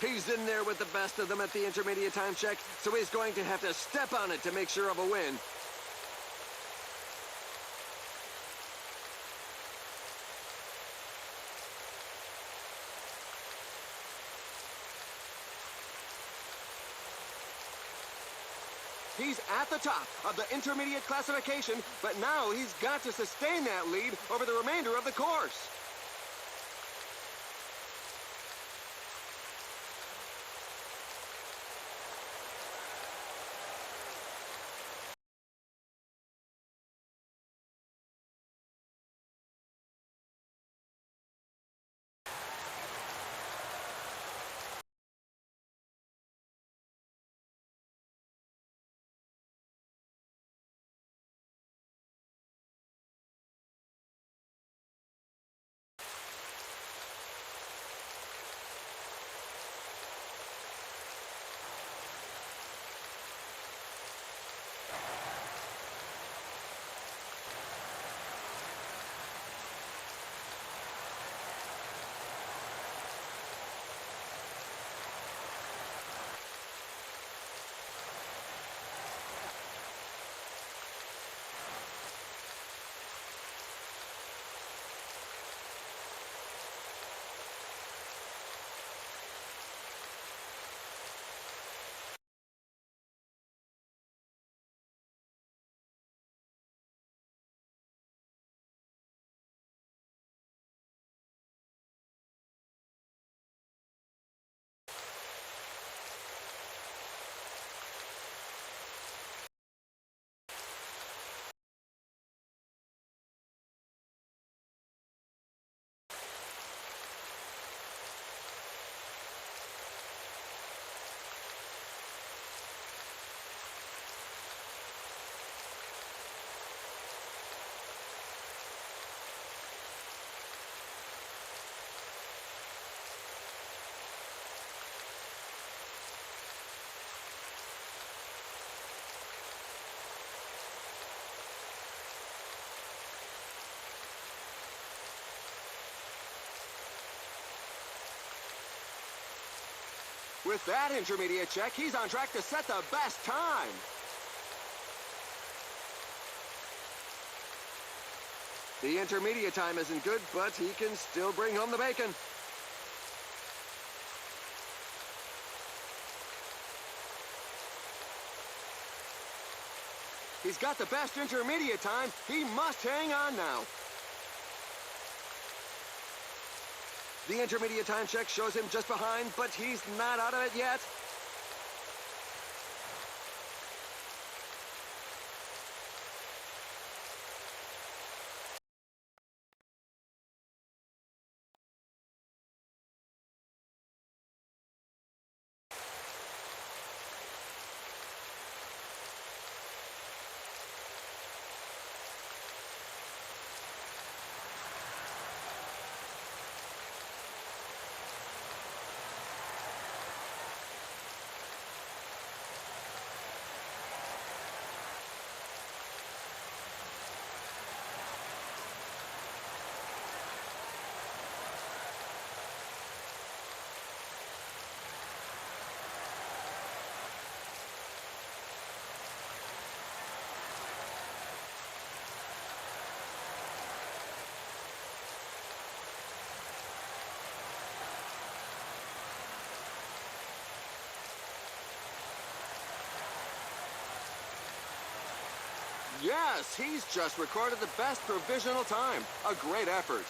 He's in there with the best of them at the intermediate time check, so he's going to have to step on it to make sure of a win. He's at the top of the intermediate classification, but now he's got to sustain that lead over the remainder of the course. With that intermediate check, he's on track to set the best time. The intermediate time isn't good, but he can still bring home the bacon. He's got the best intermediate time. He must hang on now. The intermediate time check shows him just behind, but he's not out of it yet. Yes, he's just recorded the best provisional time. A great effort.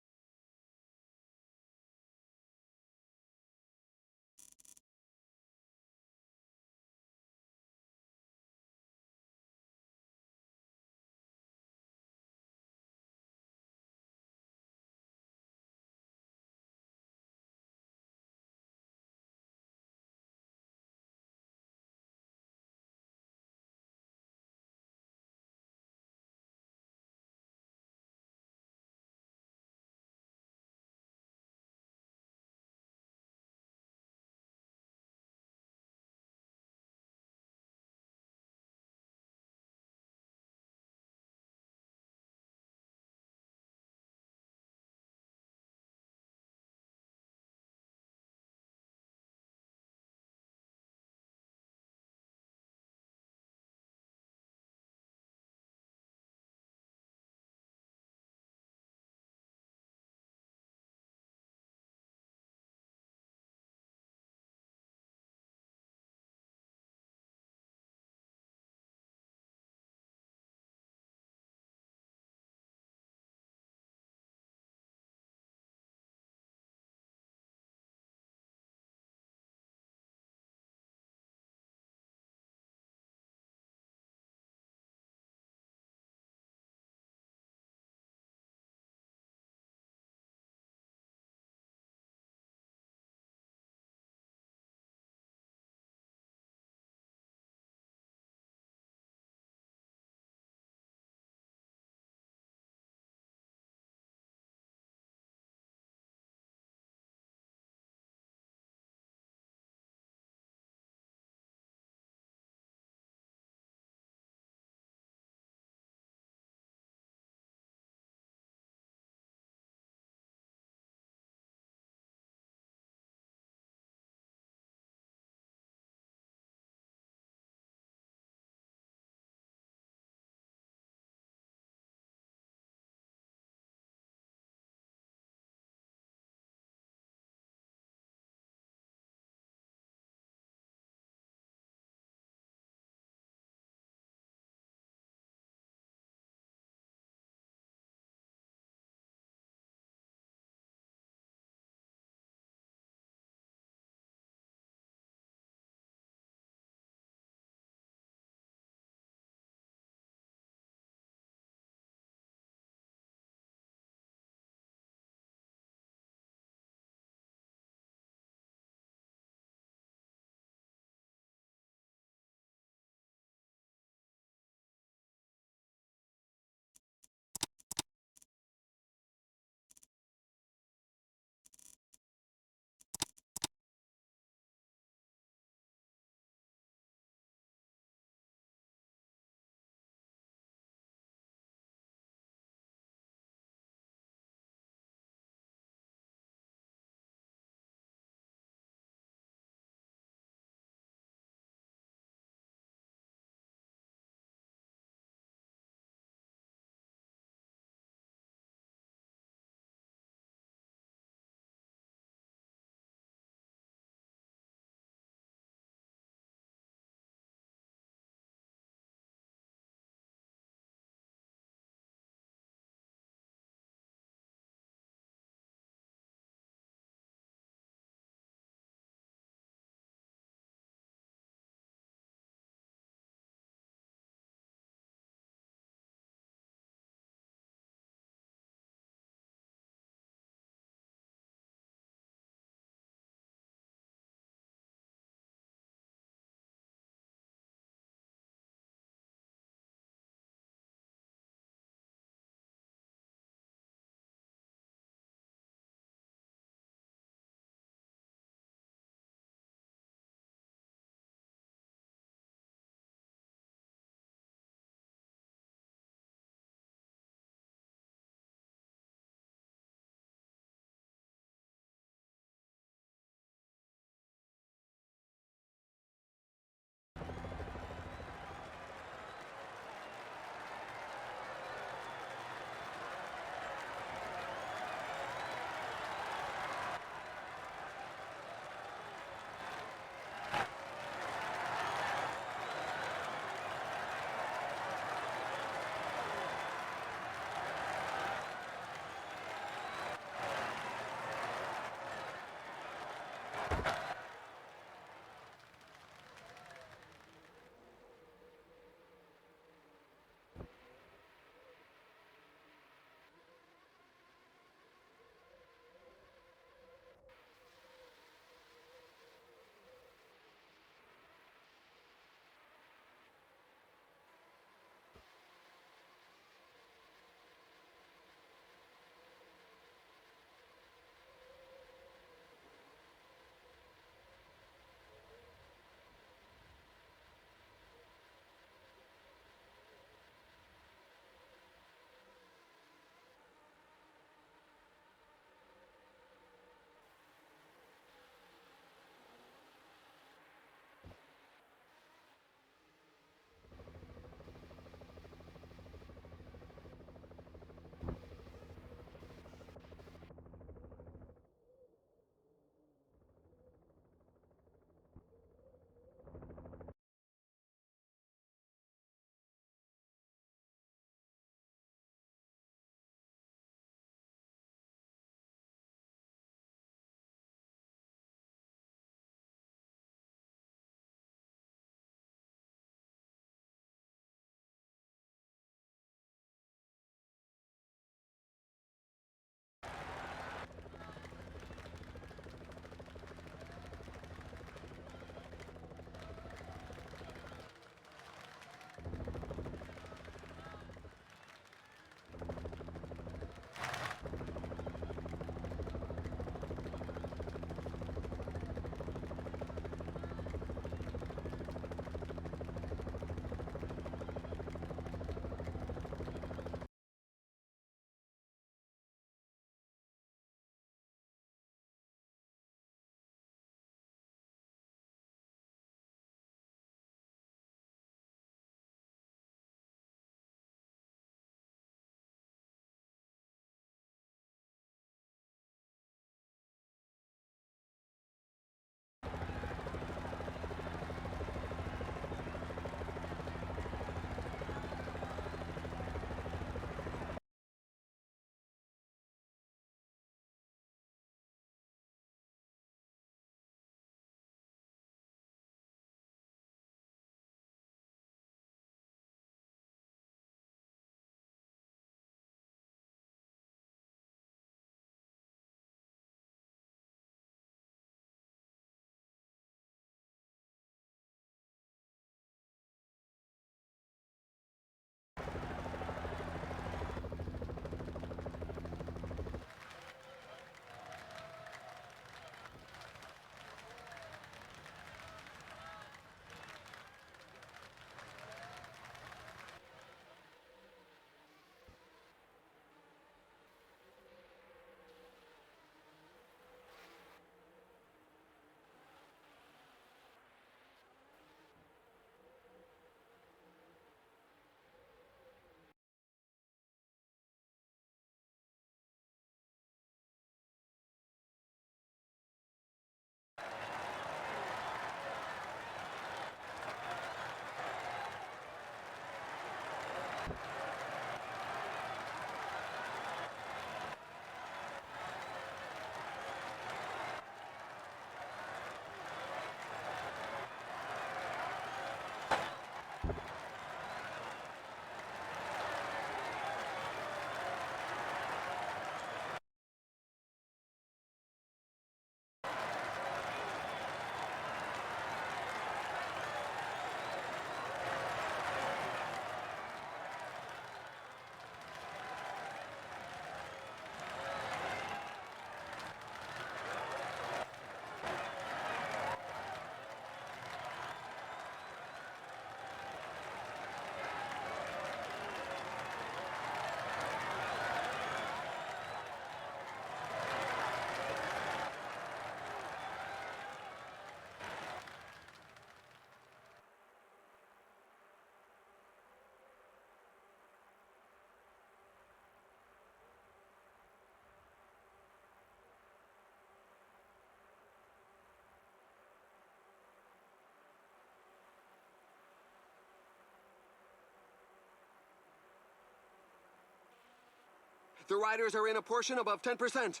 The riders are in a portion above 10%.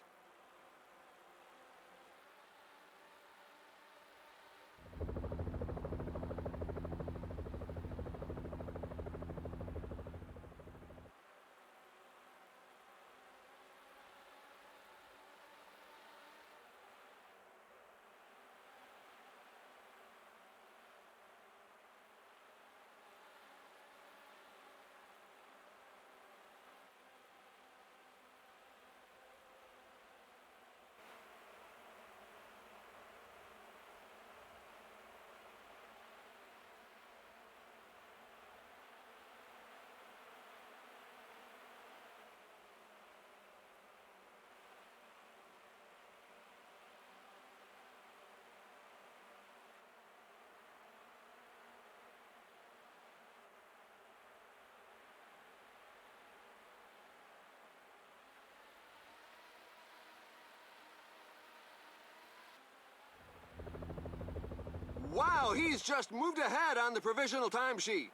Wow, he's just moved ahead on the provisional timesheet.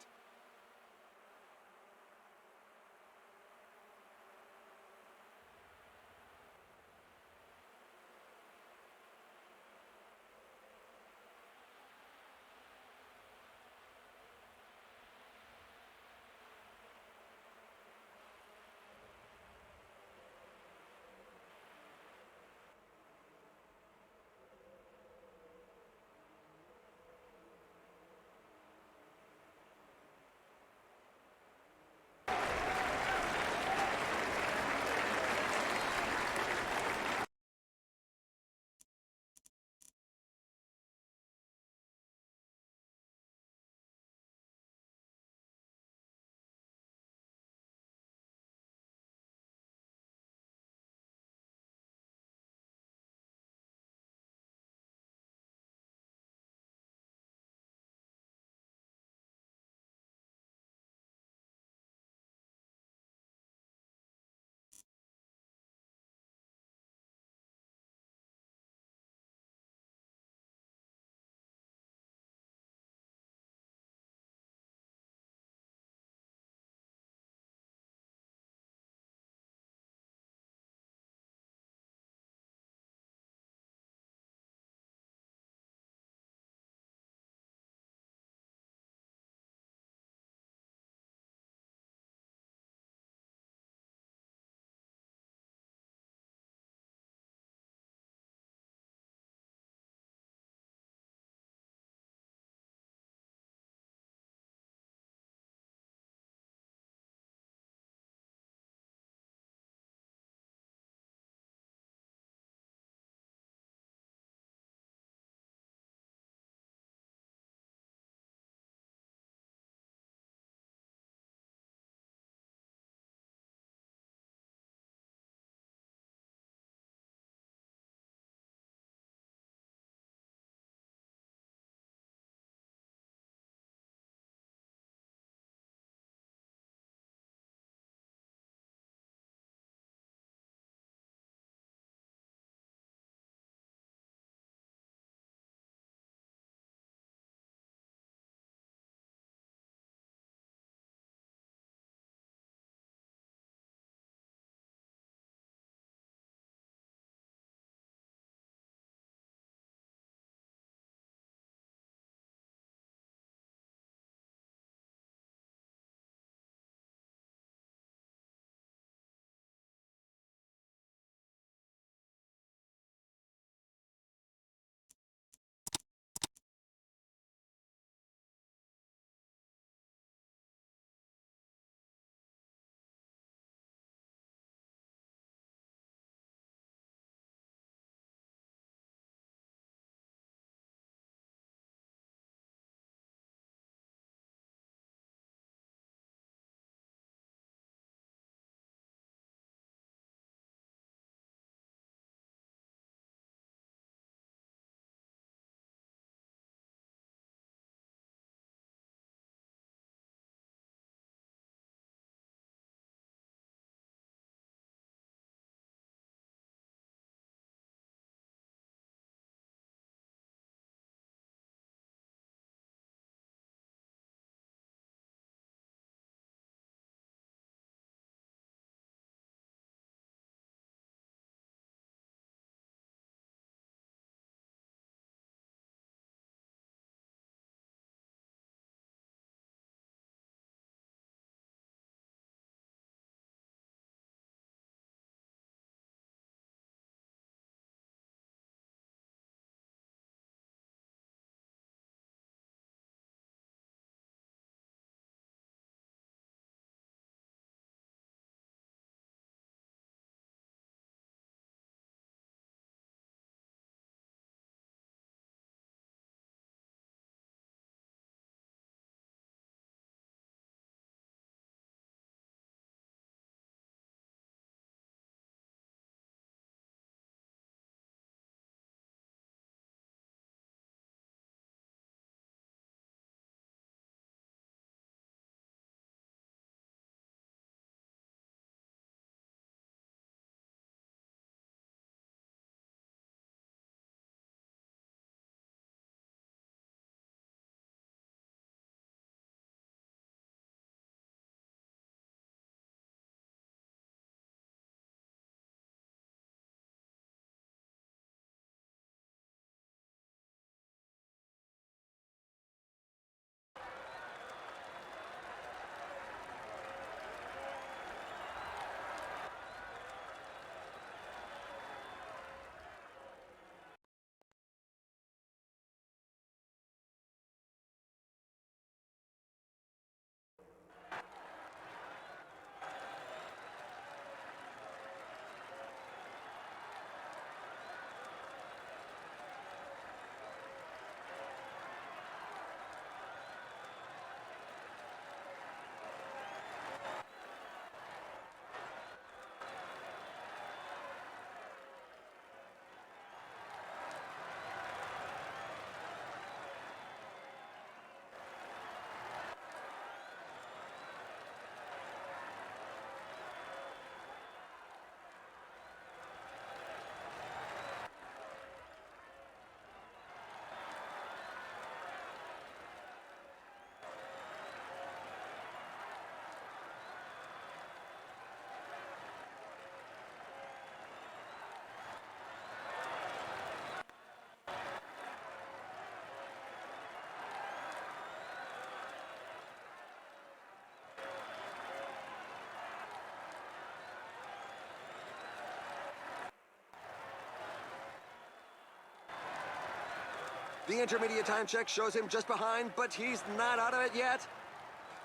The intermediate time check shows him just behind, but he's not out of it yet.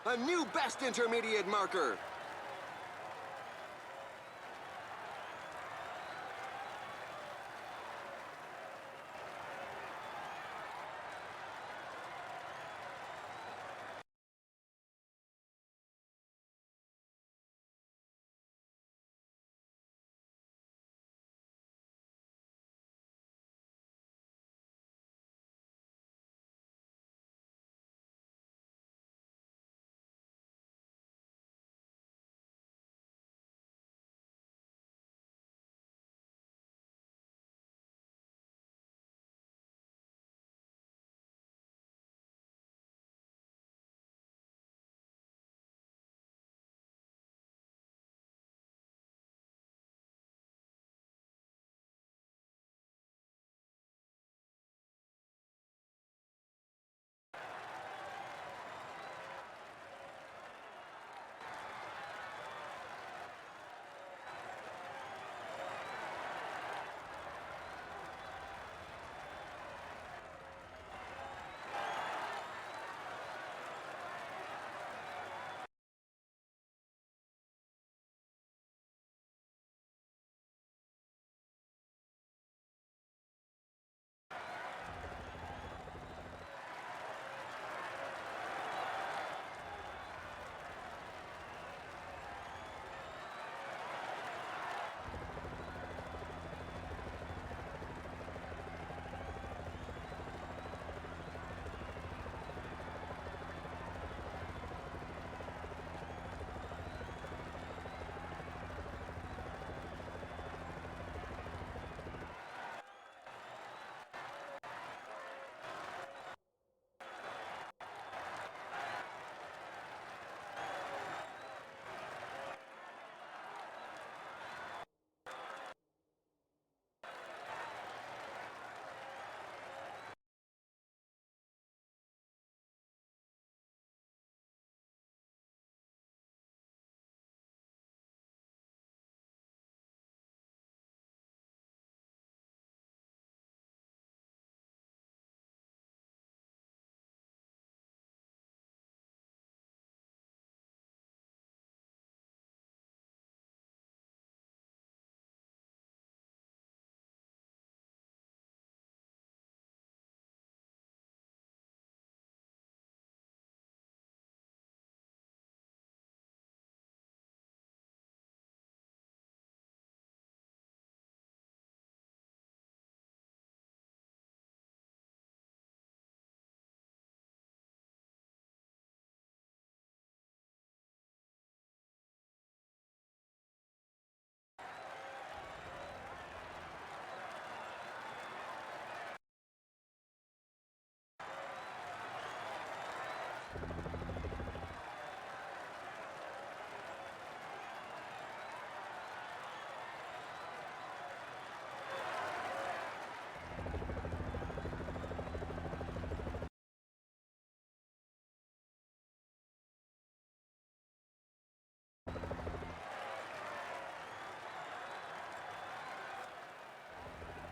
A new best intermediate marker.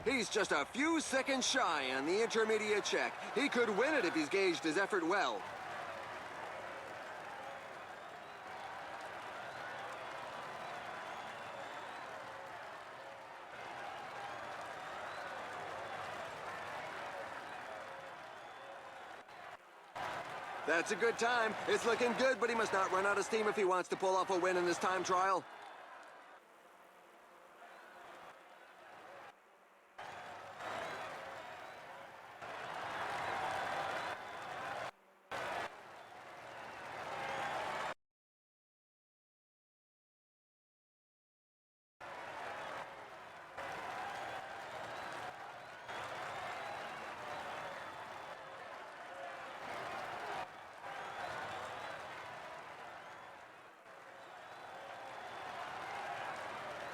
He's just a few seconds shy on the intermediate check. He could win it if he's gauged his effort well. That's a good time. It's looking good, but he must not run out of steam if he wants to pull off a win in this time trial.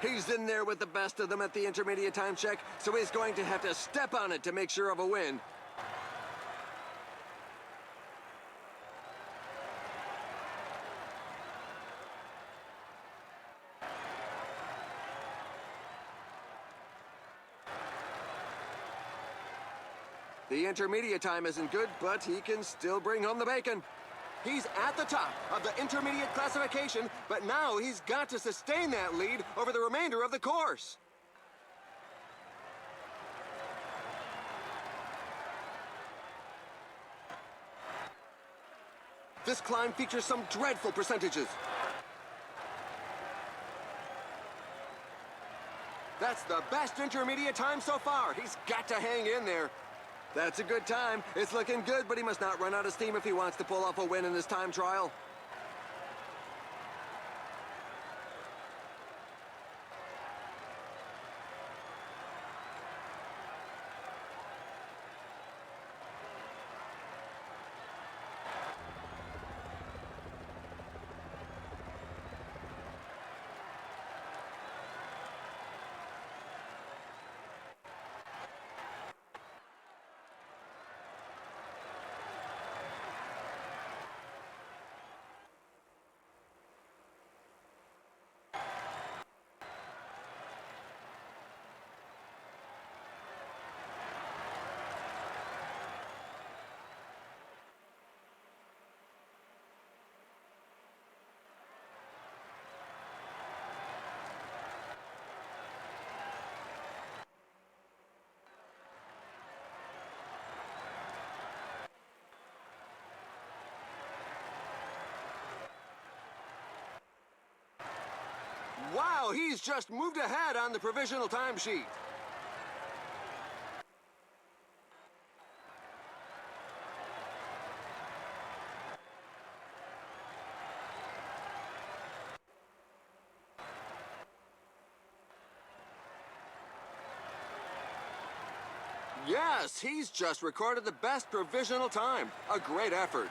He's in there with the best of them at the intermediate time check, so he's going to have to step on it to make sure of a win. The intermediate time isn't good, but he can still bring home the bacon. He's at the top of the intermediate classification, but now he's got to sustain that lead over the remainder of the course. This climb features some dreadful percentages. That's the best intermediate time so far. He's got to hang in there. That's a good time. It's looking good, but he must not run out of steam if he wants to pull off a win in this time trial. Wow, he's just moved ahead on the provisional timesheet. Yes, he's just recorded the best provisional time. A great effort.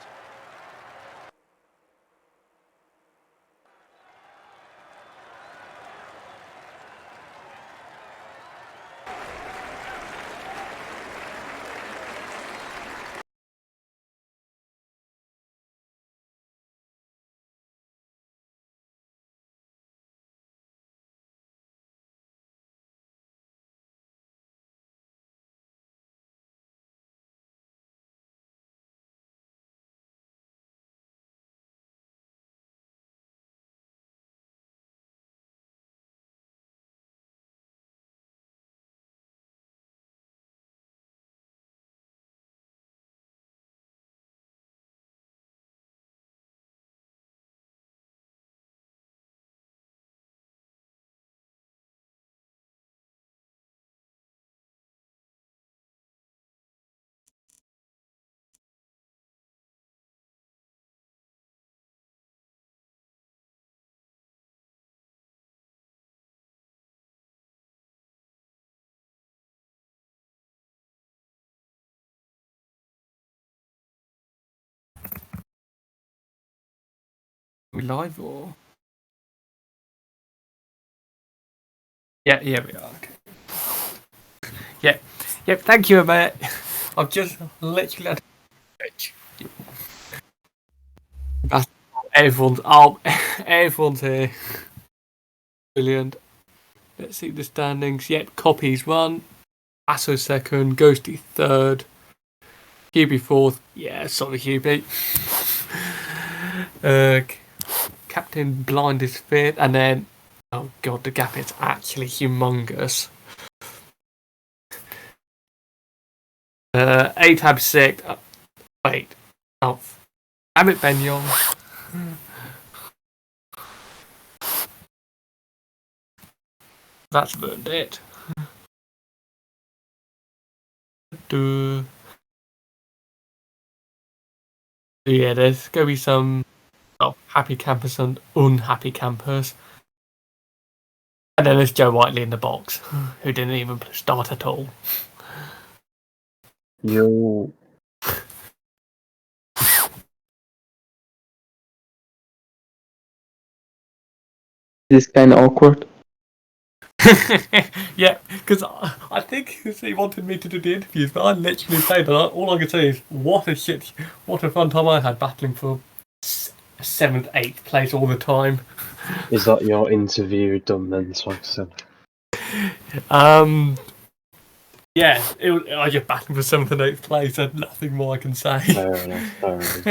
We live or? Yeah, we are. Okay. Yeah. Thank you, mate. I've just literally had that's everyone's here. Brilliant. Let's see the standings. Yep, Copies 1, Asso 2nd, Ghosty 3rd, QB 4th. Yeah, sorry, QB. Captain Blind is 5th, and then oh god, the gap is actually humongous. ATAB 6th. Wait. Oh, Amit Benyon. That's ruined it. Yeah, there's going to be some happy campers and unhappy campers. And then there's Joe Whiteley in the box, who didn't even start at all. Yo. This kind of awkward. Yeah, because I think he wanted me to do the interviews, but I literally said that all I could say is, what a fun time I had battling for 7th, 8th place all the time. Is that your interview done then, Swagson? Yeah, I just batting for 7th and 8th place, and nothing more I can say. Fair enough.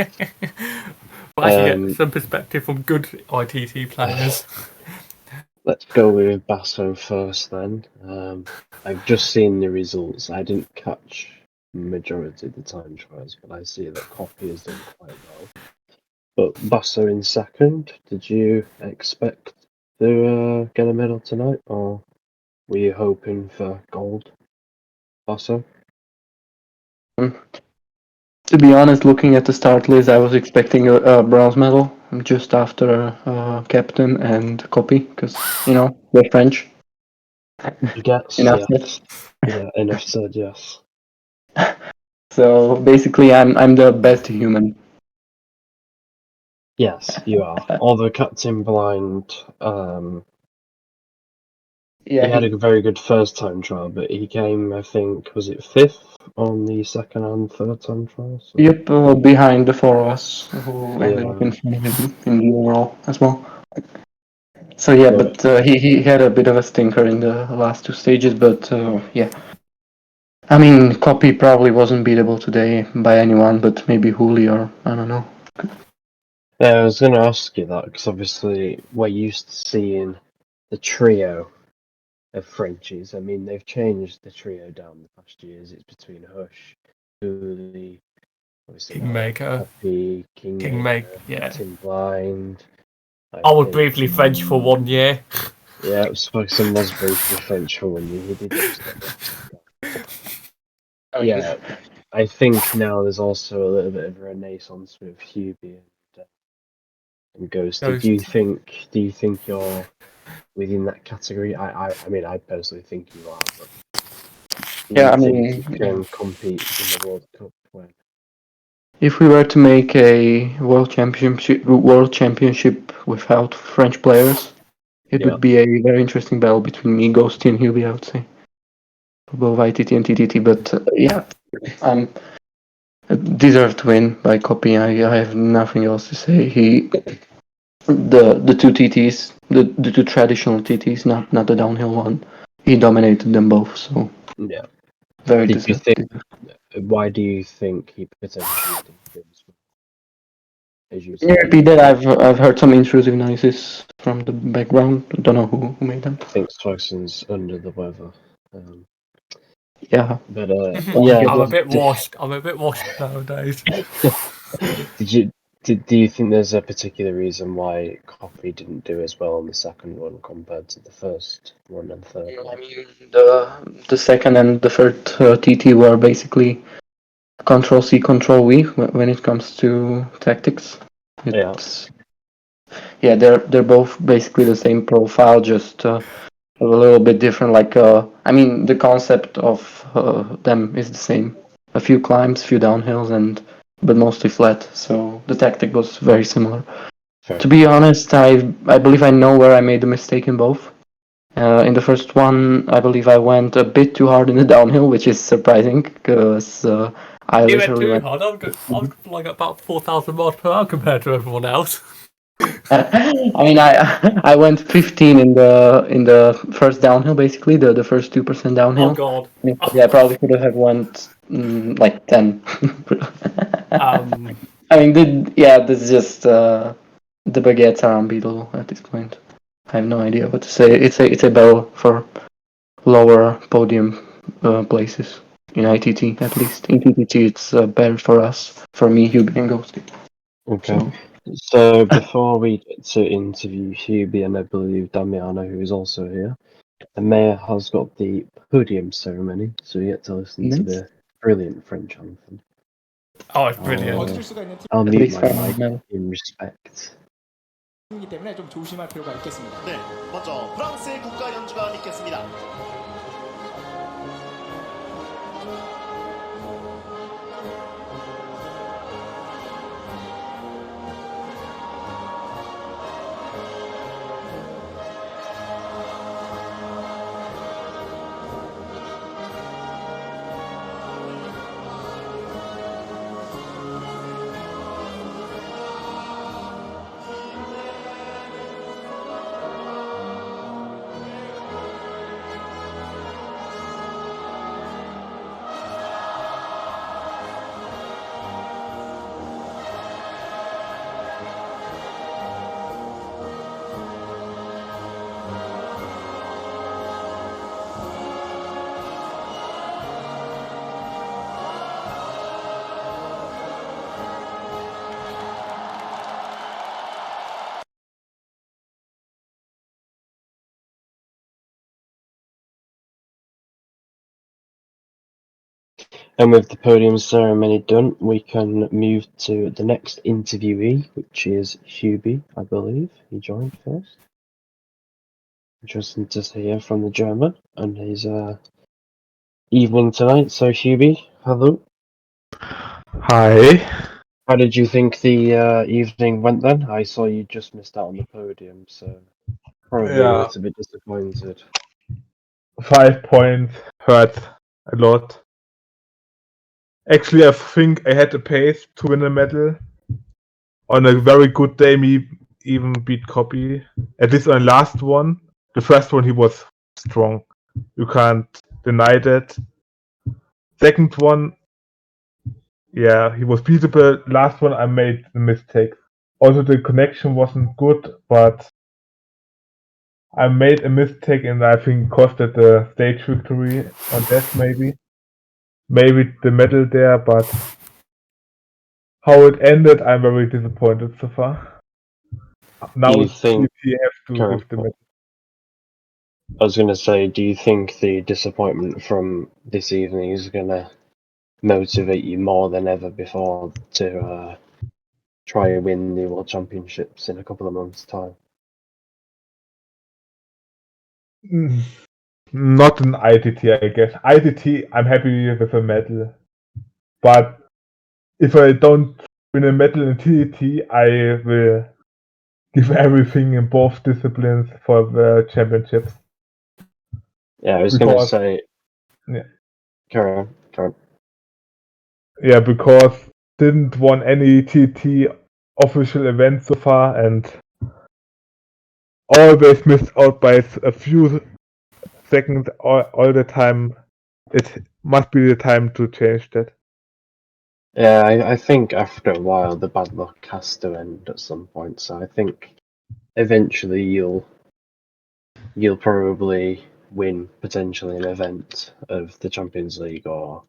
But I should get some perspective from good ITT players. Let's go with Basso first then. I've just seen the results. I didn't catch majority of the time trials, but I see that Copy has done quite well. But Basso in second, did you expect to get a medal tonight, or were you hoping for gold, Basso? To be honest, looking at the start list, I was expecting a bronze medal just after captain and copy, because they're French. I guess, Enough yes. said. Yeah, enough said, yes. So basically, I'm the best human. Yes, you are. Although Captain Blind, Yeah, he had a very good first time trial, but he came, I think, was it 5th on the second and third time trial? So. Yep, behind the four of us who ended up Yeah. in front of him in the overall as well. So yeah, But but he had a bit of a stinker in the last two stages, but yeah. I mean, Copy probably wasn't beatable today by anyone, but maybe Hooli or I don't know. yeah, I was going to ask you that, because obviously we're used to seeing the trio of Frenchies. I mean, they've changed the trio down the past years. It's between Hush, Hooli, obviously Kingmaker. Copy, Kingmaker, yeah. Captain Blind. I was briefly French for 1 year. Yeah, Spokesman was briefly French for 1 year. He did just get there. Yeah, I think now there's also a little bit of a renaissance with Hubie and Ghosty. Ghost. Do you think you're within that category? I mean, I personally think you are, but do you think you can compete in the World Cup when? If we were to make a world championship without French players, it would be a very interesting battle between me, Ghosty, and Hubie, I would say, for both ITT and TTT. But yeah, I'm deserved to win by Copy. I have nothing else to say. The two TTs, the two traditional TTs, not the downhill one, he dominated them both. So Yeah. very Did you deserved. think? Why do you think he potentially did as well? As you Can you repeat that? I've heard some intrusive noises from the background. I don't know who made them. I think Swagson's under the weather. Yeah. But yeah. I'm a bit washed nowadays. Do you think there's a particular reason why Copy didn't do as well on the second one compared to the first one and third one? I mean, the second and the third TT were basically Control C, Control V when it comes to tactics. Yeah, they're both basically the same profile, just a little bit different. Like, I mean, the concept of them is the same. A few climbs, few downhills, but mostly flat. So the tactic was very similar. To be honest, I believe I know where I made the mistake in both. In the first one, I believe I went a bit too hard in the downhill, which is surprising because I literally went. Hard. I'm like about 4,000 miles per hour compared to everyone else. I mean, I went 15 in the first downhill, basically the first 2% downhill. Oh God! Yeah, I probably could have went like 10. I mean, this is just the baguettes are unbeatable at this point. I have no idea what to say. It's a battle for lower podium places in ITT, at least. In TTT, it's better for us, for me, Hubie, and Ghosty. Okay. So before we get to interview Hubie and I believe Damiano, who is also here, the mayor has got the podium ceremony, so you get to listen to the brilliant French anthem. Oh, it's brilliant. I'll mute my mic in respect. 이기 때문에 좀 조심할 필요가 있겠습니다. 네, 먼저 프랑스의 국가 연주가 있겠습니다. And with the podium ceremony done, we can move to the next interviewee, which is Hubie, I believe. He joined first. Interesting to hear from the German and his evening tonight. So, Hubie, hello. Hi. How did you think the evening went then? I saw you just missed out on the podium, so probably a Yeah, little bit disappointed. 5 points hurt a lot. Actually, I think I had the pace to win a medal. On a very good day, me even beat Copy. At least on the last one. The first one, he was strong. You can't deny that. Second one, yeah, he was beatable. Last one, I made the mistake. Also, the connection wasn't good, but I made a mistake and I think costed the stage victory on that maybe. Maybe the medal there, but how it ended, I'm very disappointed so far. Do Now you think, TT have to Karen, give the medal. I was going to say, do you think the disappointment from this evening is going to motivate you more than ever before to try and win the World Championships in a couple of months' time? Not an ITT, I guess. ITT, I'm happy with a medal. But if I don't win a medal in TT, I will give everything in both disciplines for the championships. Yeah, I was going to Because, say, yeah. Karen. Yeah, because didn't won any TT official event so far and always missed out by a few seconds all the time. It must be the time to change that. Yeah, I think after a while the bad luck has to end at some point. So I think eventually you'll probably win potentially an event of the Champions League or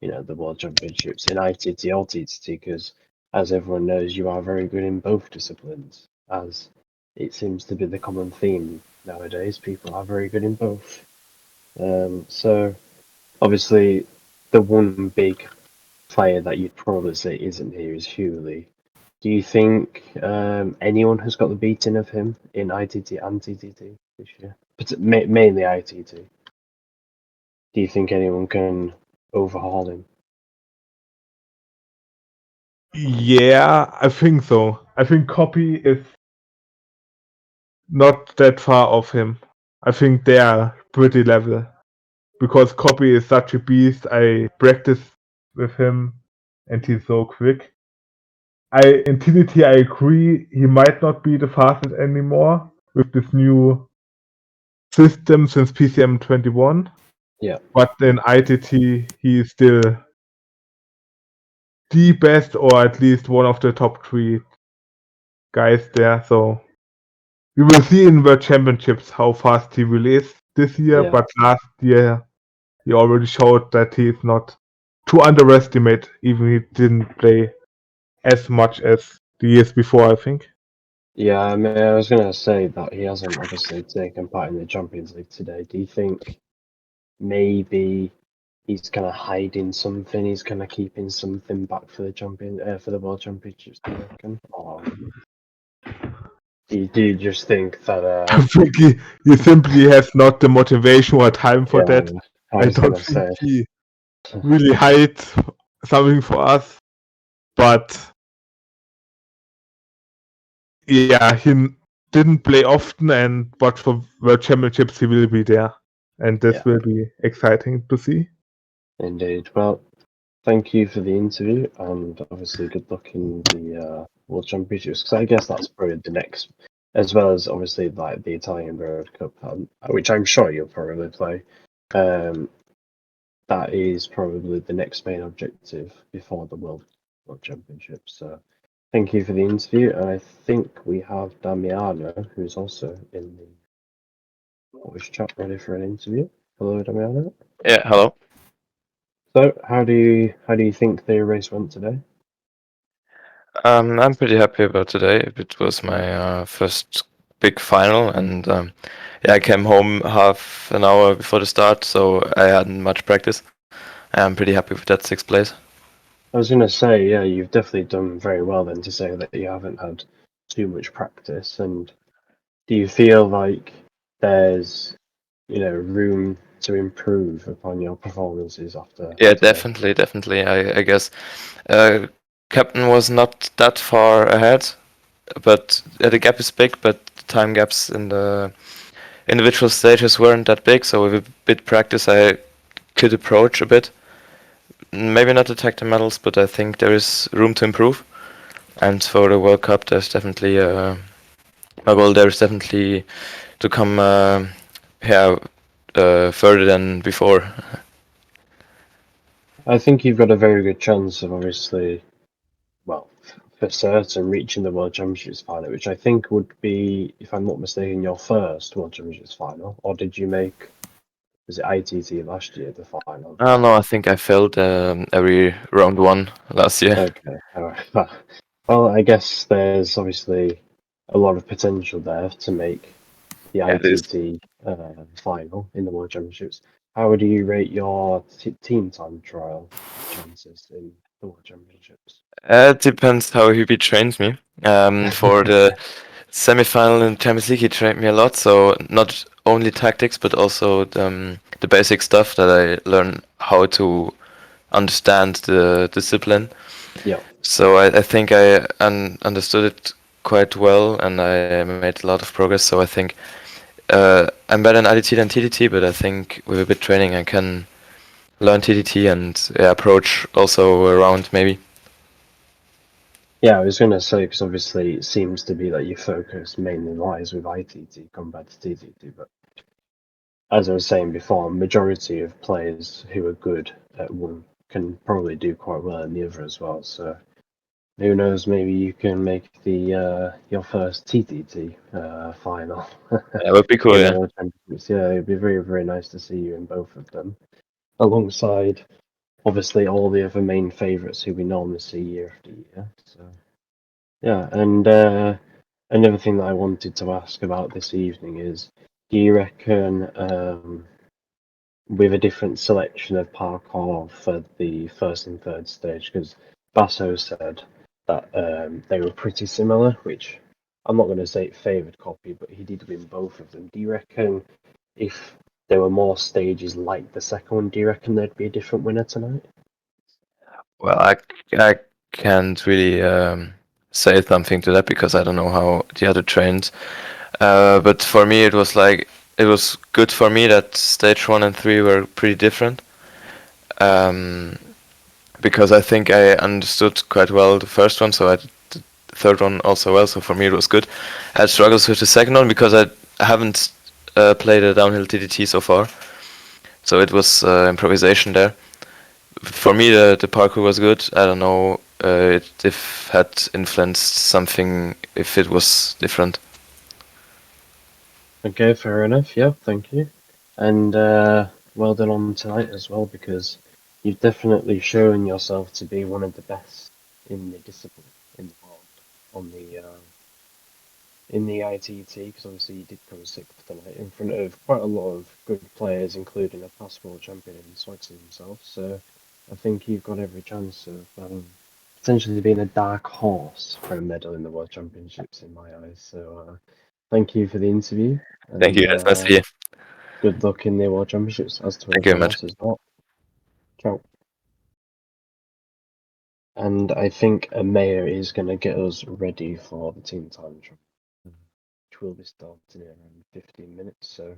the World Championships in ITT or TTT because as everyone knows you are very good in both disciplines as it seems to be the common theme nowadays. People are very good in both. So obviously the one big player that you'd probably say isn't here is Hewley. Do you think anyone has got the beating of him in ITT and TTT this year? Mainly ITT. Do you think anyone can overhaul him? Yeah, I think so. I think Copy is not that far off him. I think they are pretty level. Because Copy is such a beast, I practice with him and he's so quick. In TDT I agree he might not be the fastest anymore with this new system since PCM 21. Yeah. But in ITT he is still the best or at least one of the top 3 guys there. So we will see in World Championships how fast he really is this year, Yeah. but last year he already showed that he is not to underestimate, even he didn't play as much as the years before, I think. Yeah, I mean, I was going to say that he hasn't obviously taken part in the Champions League today. Do you think maybe he's kind of hiding something? He's kind of keeping something back for the World Championships, do you reckon? Or do you just think that? I think he simply has not the motivation or time for that. I I was don't going to think say. he really hides something for us, but yeah, he didn't play often, but for World Championships he will be there, and this will be exciting to see. Indeed. Well, thank you for the interview, and obviously good luck in the World Championships. Because I guess that's probably the next, as well as obviously like the Italian Road Cup, which I'm sure you'll probably play. That is probably the next main objective before the World Championships. So, thank you for the interview, and I think we have Damiano, who's also in the voice chat, ready for an interview. Hello, Damiano. Yeah, hello. So, how do you think the race went today? I'm pretty happy about today. It was my first big final, and yeah, I came home half an hour before the start, so I hadn't much practice. I'm pretty happy with that 6th place. I was going to say, yeah, you've definitely done very well then to say that you haven't had too much practice. And do you feel like there's, room to improve upon your performances after Yeah, today? definitely. I guess Captain was not that far ahead, but the gap is big. But the time gaps in the individual stages weren't that big. So with a bit practice, I could approach a bit. Maybe not attack the medals, but I think there is room to improve. And for the World Cup, there's definitely my goal. There's definitely to come further than before. I think you've got a very good chance of obviously, well, for certain, reaching the World Championships final, which I think would be, if I'm not mistaken, your first World Championships final. Or did you make, was it ITT last year, the final? I don't know. I think I failed every round 1 last year. Okay, all right. Well, I guess there's obviously a lot of potential there to make the Yeah, it is. ITT final in the World Championships. How would you rate your team time trial chances in the World Championships? It depends how he trains me. For the semi-final in Champions League, he trained me a lot. So not only tactics, but also the basic stuff that I learn how to understand the discipline. Yeah. So I think I understood it quite well, and I made a lot of progress. So I think I'm better in ITT than TDT, but I think with a bit training I can learn TDT and approach also around maybe. Yeah, I was going to say, because obviously it seems to be that your focus mainly lies with ITT compared to TTT, but as I was saying before, majority of players who are good at one can probably do quite well in the other as well, so who knows, maybe you can make the your first TTT final. That would be cool, in yeah. the World Championships. Yeah, it'd be very, very nice to see you in both of them, alongside obviously all the other main favourites who we normally see year after year. So yeah, and another thing that I wanted to ask about this evening is, do you reckon with a different selection of parkour for the first and third stage, because Basso said that they were pretty similar, which I'm not going to say it favoured Copy, but he did win both of them. Do you reckon if there were more stages like the second one, do you reckon there'd be a different winner tonight? Well, I can't really say something to that because I don't know how the other trained. But for me, it was good for me that stage 1 and 3 were pretty different. Because I think I understood quite well the first one, so I did the third one also well. So for me, it was good. I had struggles with the second one because I haven't played a downhill TDT so far, so it was improvisation there. For me, the parkour was good. I don't know if it had influenced something, if it was different. Okay, fair enough. Yeah, thank you. And well done on tonight as well, because you've definitely shown yourself to be one of the best in the discipline in the world on the in the ITT, because obviously you did come sixth tonight in front of quite a lot of good players, including a past world champion in Swagsy himself. So I think you've got every chance of potentially being a dark horse for a medal in the World Championships in my eyes. So thank you for the interview. And, Thank you. That's nice to hear. good luck in the World Championships, as to Thank you very everyone much. else as well. Ciao. And I think Amaya is going to get us ready for the team time trial, which will be starting in around 15 minutes. So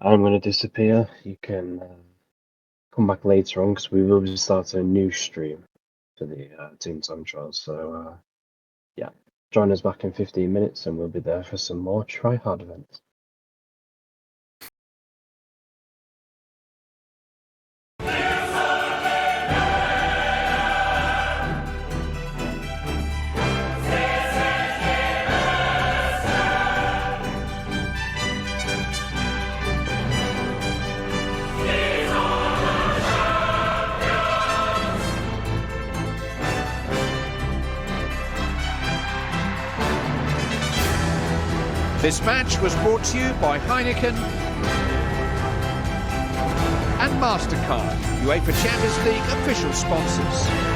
I'm going to disappear. You can come back later on, because we will be starting a new stream for the team time trials. So yeah, join us back in 15 minutes and we'll be there for some more try hard events. This match was brought to you by Heineken and MasterCard, UEFA Champions League official sponsors.